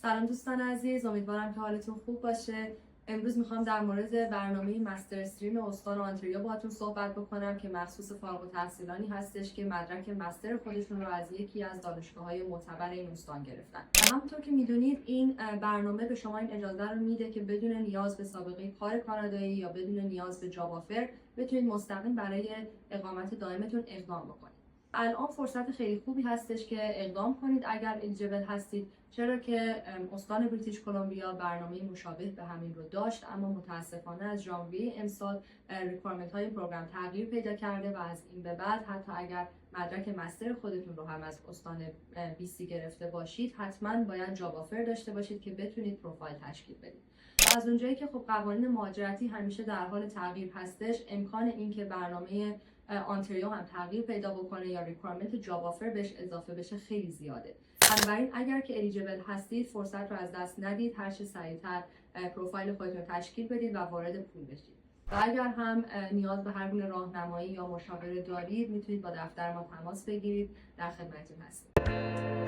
سلام دوستان عزیز، امیدوارم که حالتون خوب باشه. امروز میخوام در مورد برنامه مستر استریم استان آنتاریو باهاتون صحبت بکنم که مخصوص فارغ التحصیلانی هستش که مدرک مستر خودشون رو از یکی از دانشگاه‌های معتبر این استان گرفتن. و همونطور که میدونید این برنامه به شما این اجازه رو میده که بدون نیاز به سابقه کار کانادایی یا بدون نیاز به جاب آفر بتونید مستقیم برای اقامت دائمتون اقدام بکنید. الان فرصت خیلی خوبی هستش که اقدام کنید اگر الیجیبل هستید، چرا که استان بریتیش کلمبیا برنامه مشابه به همین رو داشت، اما متاسفانه از ژانویه امسال ریکوایرمنت های پروگرام تغییر پیدا کرده و از این به بعد حتی اگر مدرک مستر خودتون رو هم از استان BC گرفته باشید، حتما باید جاب آفر داشته باشید که بتونید پروفایل تشکیل بدید. و از اونجایی که خب قوانین مهاجرتی همیشه در حال تغییر هستش، امکان اینکه برنامه آنتاریو هم تغییر پیدا بکنه یا ریکوایرمنت جاب آفر بهش اضافه بشه خیلی زیاده. بنابراین اگر که الیجیبل هستید فرصت رو از دست ندید، هر چه سریعتر پروفایل خودتون تشکیل بدید و وارد پول بشید. و اگر هم نیاز به هر گونه راهنمایی یا مشاوره دارید، میتونید با دفتر ما تماس بگیرید، در خدمتتون هستیم.